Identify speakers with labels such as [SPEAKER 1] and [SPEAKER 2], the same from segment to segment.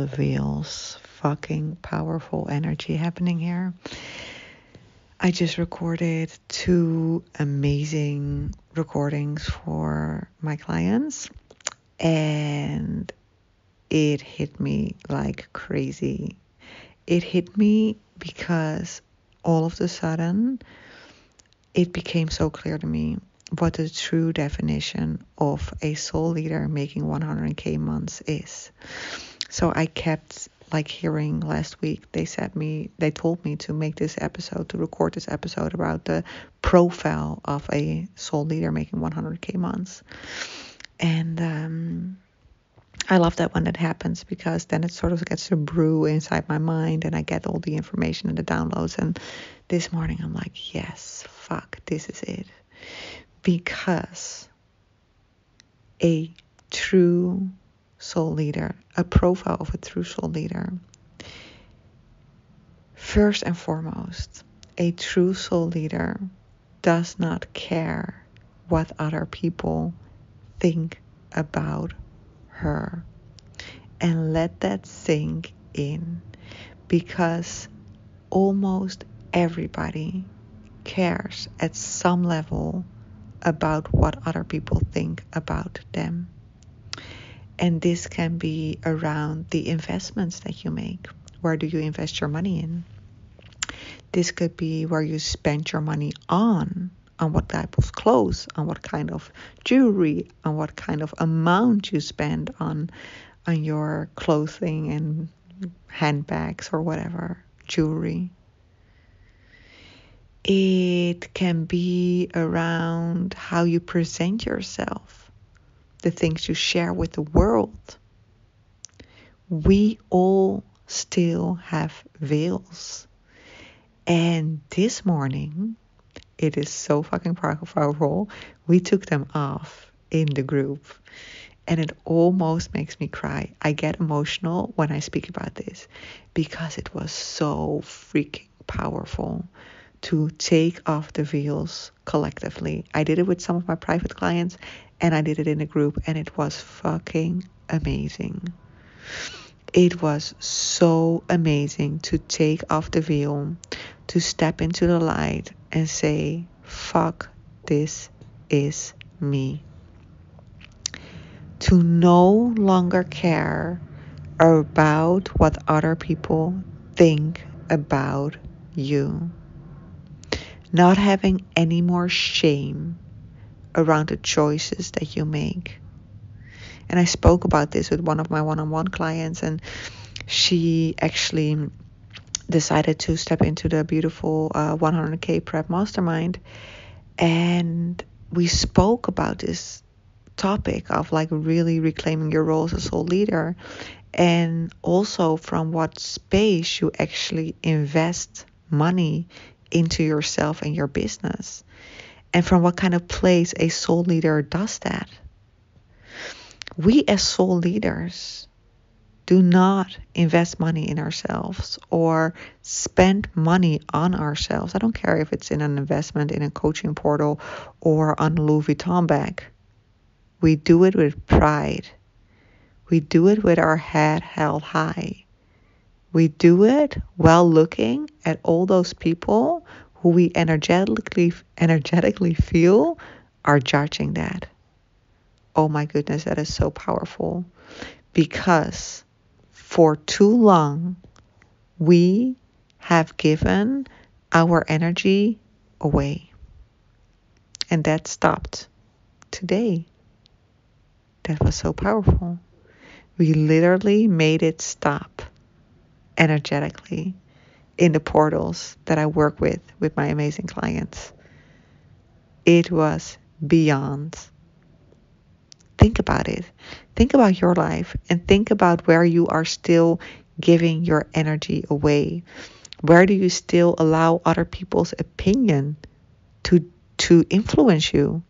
[SPEAKER 1] the veils. Fucking powerful energy happening here. I just recorded 2 amazing recordings for my clients, and it hit me like crazy. It hit me because all of a sudden it became so clear to me what the true definition of a soul leader making 100K months is. So I kept hearing last week, they told me to make this episode, to record this episode about the profile of a soul leader making 100K months. And I love that when that happens, because then it sort of gets to brew inside my mind and I get all the information and the downloads. And this morning I'm like, yes, fuck, this is it. Because a true soul leader, a profile of a true soul leader, first and foremost, a true soul leader does not care what other people think about her. And let that sink in, because almost everybody cares at some level about what other people think about them. And this can be around the investments that you make. Where do you invest your money in? This could be where you spend your money on what type of clothes, on what kind of jewelry, on what kind of amount you spend on your clothing and handbags or whatever, jewelry. It can be around how you present yourself, the things you share with the world. We all still have veils. And this morning, it is so fucking powerful. We took them off in the group. And it almost makes me cry. I get emotional when I speak about this, because it was so freaking powerful to take off the veils collectively. I did it with some of my private clients, and I did it in a group, and it was fucking amazing. It was so amazing to take off the veil, to step into the light and say, fuck, this is me. To no longer care about what other people think about you. Not having any more shame around the choices that you make. And I spoke about this with one of my one-on-one clients, and she actually decided to step into the beautiful 100K prep mastermind. And we spoke about this topic of really reclaiming your role as a soul leader, and also from what space you actually invest money into yourself and your business, and from what kind of place a soul leader does that. We as soul leaders do not invest money in ourselves or spend money on ourselves. I don't care if it's in an investment in a coaching portal or on a Louis Vuitton bag. We do it with pride. We do it with our head held high. We do it while looking at all those people who we energetically feel are judging that. Oh my goodness, that is so powerful. Because for too long, we have given our energy away. And that stopped today. That was so powerful. We literally made it stop energetically in the portals that I work with my amazing clients. It was beyond. Think about it. Think about your life and think about where you are still giving your energy away. Where do you still allow other people's opinion to influence you?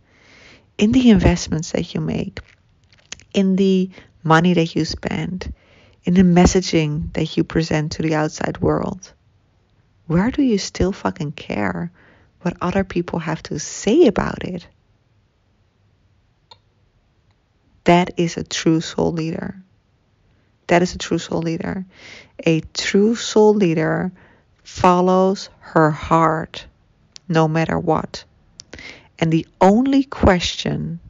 [SPEAKER 1] In the investments that you make, in the money that you spend, in the messaging that you present to the outside world. Where do you still fucking care what other people have to say about it? That is a true soul leader. That is a true soul leader. A true soul leader follows her heart no matter what. And the only question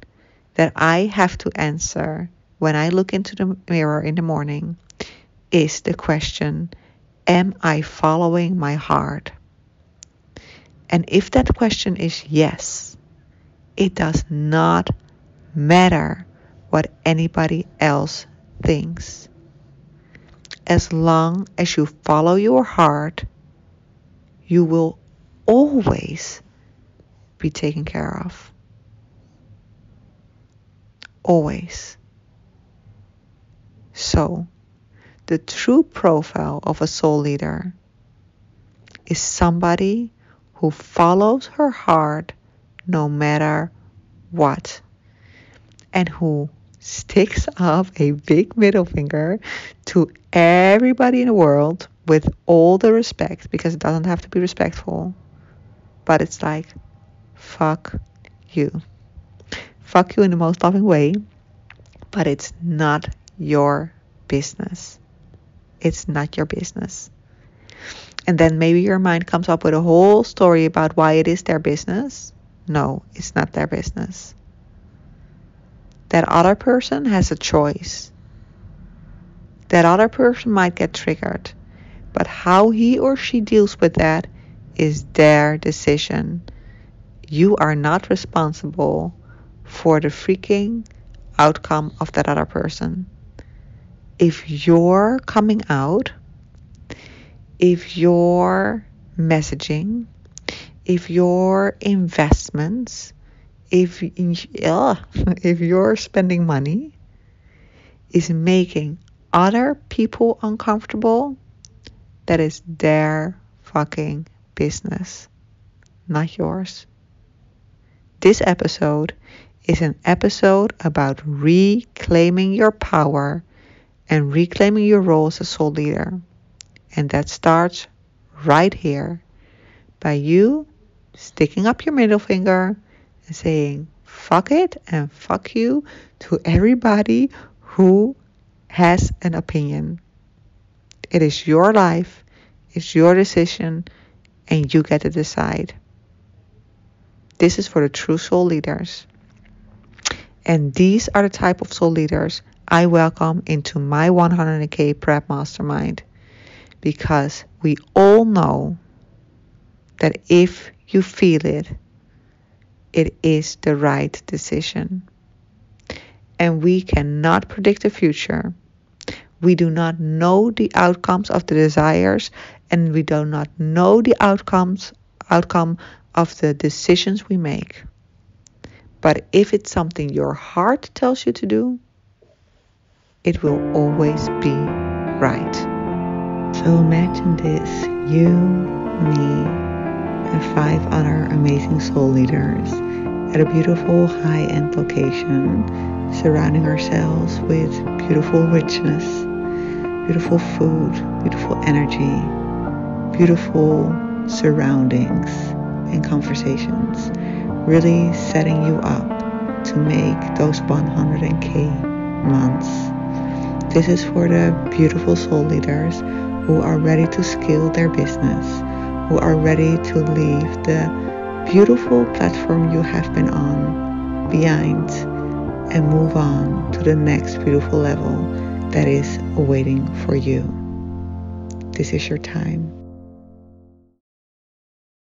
[SPEAKER 1] that I have to answer when I look into the mirror in the morning is the question, am I following my heart? And if that question is yes, it does not matter what anybody else thinks. As long as you follow your heart, you will always be taken care of. Always. So, the true profile of a soul leader is somebody who follows her heart no matter what, and who sticks up a big middle finger to everybody in the world with all the respect, because it doesn't have to be respectful, but it's like, fuck you. Fuck you in the most loving way, but it's not your business. It's not your business. And then maybe your mind comes up with a whole story about why it is their business. No, it's not their business. That other person has a choice. That other person might get triggered, but how he or she deals with that is their decision. You are not responsible for the freaking outcome of that other person. If you're coming out, if your messaging, if your investments, if you're spending money is making other people uncomfortable, that is their fucking business, not yours. This episode is an episode about reclaiming your power and reclaiming your role as a soul leader. And that starts right here by you sticking up your middle finger and saying fuck it and fuck you to everybody who has an opinion. It is your life, it's your decision, and you get to decide. This is for the true soul leaders. And these are the type of soul leaders I welcome into my 100K prep mastermind. Because we all know that if you feel it, it is the right decision. And we cannot predict the future. We do not know the outcomes of the desires, and we do not know the outcome of the decisions we make. But if it's something your heart tells you to do, it will always be right. So imagine this, you, me, and 5 other amazing soul leaders at a beautiful high-end location, surrounding ourselves with beautiful richness, beautiful food, beautiful energy, beautiful surroundings and conversations, really setting you up to make those 100K months. This is for the beautiful soul leaders who are ready to scale their business, who are ready to leave the beautiful platform you have been on behind and move on to the next beautiful level that is awaiting for you. This is your time.